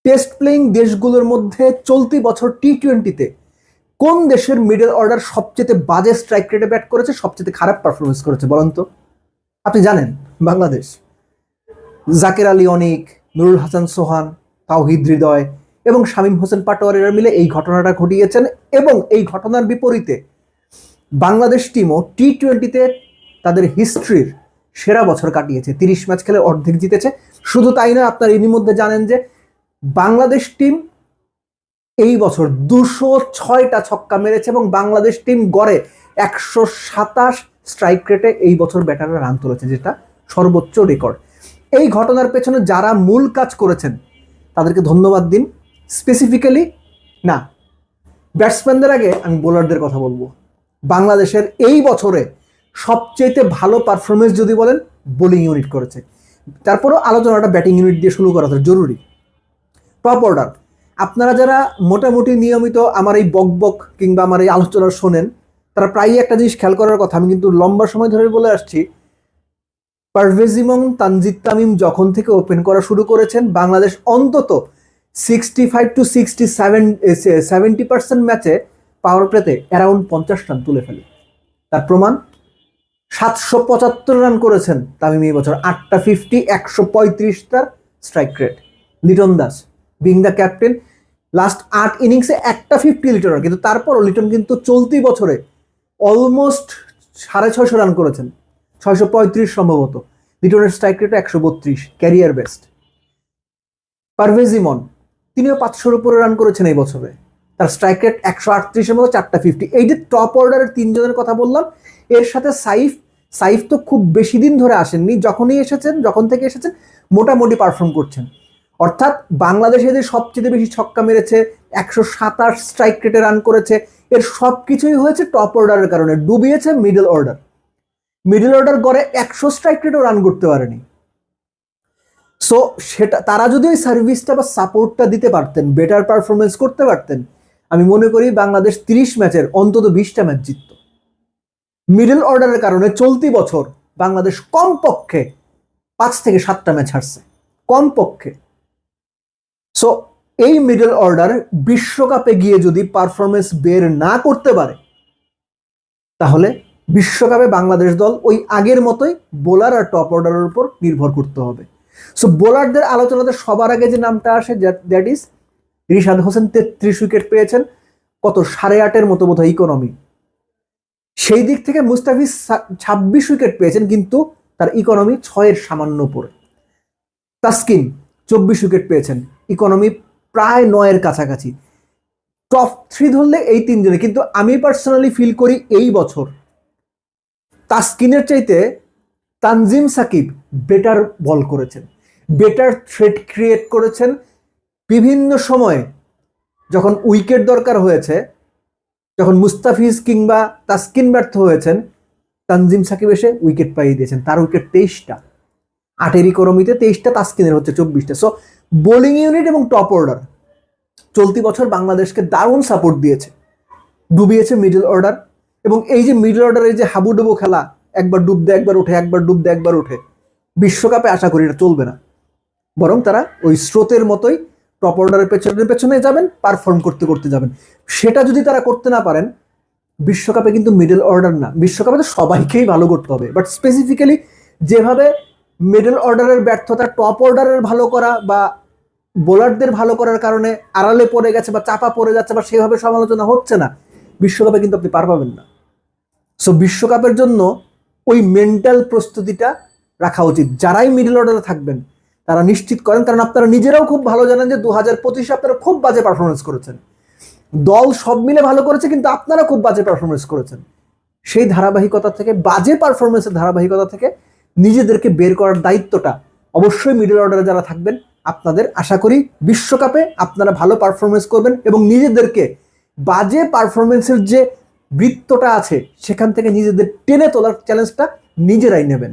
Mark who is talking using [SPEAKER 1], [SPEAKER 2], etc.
[SPEAKER 1] Test playing দেশগুলোর মধ্যে চলতি বছর টি-20-তে কোন দেশের মিডল অর্ডার সবচেয়ে বাজে স্ট্রাইক রেটে ব্যাট করেছে, সবচেয়ে খারাপ পারফরমেন্স করেছে বলেন তো? আপনি জানেন বাংলাদেশ। জাকের আলী অনিক, নুরুল হাসান সোহান, তাওহিদ হৃদয় এবং শামীম হোসেন পাটোয়ারিরা মিলে এই ঘটনাটা ঘটিয়েছেন। এবং এই ঘটনার বিপরীতে বাংলাদেশ টিমও টি-20-তে তাদের হিস্ট্রির সেরা বছর কাটিয়েছে। 30 ম্যাচ খেলে অর্ধেক জিতেছে। শুধু তাই না, আপনার এরই মধ্যে জানেন যে বাংলাদেশ টিম এই বছর 206টা ছক্কা মেরেছে এবং বাংলাদেশ টিম গড়ে 127 স্ট্রাইক রেটে এই বছর ব্যাটাররা রান তুলেছে, যেটা সর্বোচ্চ রেকর্ড। এই ঘটনার পেছনে যারা মূল কাজ করেছেন তাদেরকে ধন্যবাদ দিন। স্পেসিফিক্যালি না, ব্যাটসম্যানদের আগে আমি বোলারদের কথা বলবো। বাংলাদেশের এই বছরে সবচেয়ে ভালো পারফরমেন্স যদি বলেন, বোলিং ইউনিট করেছে। তারপরও আলোচনাটা ব্যাটিং ইউনিট দিয়ে শুরু করা জরুরি। টপ অর্ডার, আপনারা যারা মোটামুটি নিয়মিত আমার এই বকবক কিংবা আমার এই আলোচনা শোনেন, তারা প্রায়ই একটা জিনিস খেয়াল করার কথা, আমি কিন্তু লম্বা সময় ধরে বলে আসছি, পারভেজ ইমন, তানজিদ তামিম যখন থেকে ওপেন করা শুরু করেছেন, বাংলাদেশ অন্তত 65 to 70% ম্যাচে পাওয়ার প্লেতে অ্যারাউন্ড 50 রান তুলে ফেলে। তার প্রমাণ 775 রান করেছেন তামিম এই বছর, 8টা 50, 135 তার strike rate. Liton Das being the captain, last 8 ইনিংসে একটা 50 লিটনের, কিন্তু তারপরও লিটন কিন্তু চলতি বছরে অলমোস্ট 650 রান করেছেন, 635 সম্ভবত। লিটনের strike rate 132, career best. Parvez Emon তিনিও 500-র উপরে রান করেছেন এই বছরে, তার স্ট্রাইক রেট 138-এর মতো, 4টা 50। এই যে টপ অর্ডারের 3 জনের কথা বললাম, এর সাথে সাইফ তো খুব বেশি দিন ধরে আসেননি, যখন থেকে এসেছেন মোটামুটি পারফর্ম করছেন। অর্থাৎ বাংলাদেশে যে সবচেয়ে বেশি ছক্কা মেরেছে, 127 স্ট্রাইক রেটে রান করেছে, এর সব কিছুই হয়েছে টপ অর্ডারের কারণে। ডুবিয়েছে মিডল অর্ডার গড়ে 100 স্ট্রাইক রেটেও রান করতে পারেনি। সো সেটা তারা যদি ওই সার্ভিসটা বা সাপোর্টটা দিতে পারতেন, বেটার পারফরমেন্স করতে পারতেন, আমি মনে করি বাংলাদেশ 30 ম্যাচের অন্তত 20টা ম্যাচ জিতত। মিডল অর্ডারের কারণে চলতি বছর বাংলাদেশ কমপক্ষে 5 থেকে 7টা ম্যাচ হারছে, কমপক্ষে। সো এই মিডল অর্ডার বিশ্বকাপে গিয়ে যদি পারফরমেন্স বের না করতে পারে, তাহলে বিশ্বকাপে বাংলাদেশ দল ওই আগের মতোই বোলার আর টপ অর্ডারের উপর নির্ভর করতে হবে। সো বোলারদের আলোচনাতে সবার আগে যে নামটা আসে, that is Rishad Hossain. 33 wicket পেয়েছেন, কত 8.5-এর মতো বোধহয় ইকোনমি। সেই দিক থেকে মুস্তাফিজ 26 উইকেট পেয়েছেন, কিন্তু তার ইকোনমি 6-এর সামান্য উপরে। তাসকিন 24 উইকেট পেয়েছেন, ইকোনমি প্রায় 9-এর কাছাকাছি। টপ 3 ধরলে এই 3 জনে, কিন্তু আমি পার্সোনালি ফিল করি এই বছর তাসকিনের চাইতে তানজিম সাকিব বেটার বল করেছেন, বেটার থ্রেট ক্রিয়েট করেছেন। বিভিন্ন সময়ে যখন উইকেট দরকার হয়েছে, যখন মুস্তাফিজ কিংবা তাসকিন ব্যর্থ হয়েছেন, তানজিম সাকিব এসে উইকেট পাইয়ে দিয়েছেন। তার উইকেট 23টা, 8-এর ইকোনমিতে 23টা, তাসকিনের হচ্ছে 24টা। সো বোলিং ইউনিট এবং টপ অর্ডার চলতি বছর বাংলাদেশকে দারুণ সাপোর্ট দিয়েছে, ডুবিয়েছে মিডল অর্ডার। এবং এই যে মিডল অর্ডারের যে হাবুডুবু খেলা, একবার ডুব দেয় একবার উঠে, একবার ডুব দেয় একবার উঠে, বিশ্বকাপে আশা করি এটা চলবে না। বরং তারা ওই স্রোতের মতোই টপ অর্ডারের পেছনে যাবেন, পারফর্ম করতে করতে যাবেন। সেটা যদি তারা করতে না পারেন, বিশ্বকাপে কিন্তু মিডল অর্ডার না, বিশ্বকাপে তো সবাইকেই ভালো করতে হবে, বাট স্পেসিফিক্যালি যেভাবে মিডল অর্ডারের ব্যর্থতা টপ অর্ডারের ভালো করা বা বোলারদের ভালো করার কারণে আড়ালে পড়ে গেছে বা চাপা পড়ে যাচ্ছে বা সেভাবে সমালোচনা হচ্ছে না, বিশ্বকাপে কিন্তু আপনি পার পাবেন না। সো বিশ্বকাপের জন্য ওই মেন্টাল প্রস্তুতিটা রাখা উচিত। যারাই মিডল অর্ডারে থাকবেন তারা নিশ্চিত করেন, কারণ আপনারা নিজেরাও খুব ভালো জানেন যে 2025-এ আপনারা খুব বাজে পারফরমেন্স করেছেন। দল সব মিলে ভালো করেছে, কিন্তু আপনারা খুব বাজে পারফরমেন্স করেছেন। সেই ধারাবাহিকতা থেকে, বাজে পারফরমেন্সের ধারাবাহিকতা থেকে নিজেদেরকে বের করার দায়িত্বটা অবশ্যই মিডল অর্ডারে যারা থাকবেন আপনাদের। আশা করি বিশ্বকাপে আপনারা ভালো পারফরমেন্স করবেন এবং নিজেদেরকে বাজে পারফরমেন্সের যে বৃত্তটা আছে সেখান থেকে নিজেদের টেনে তোলার চ্যালেঞ্জটা নিজেরাই নেবেন।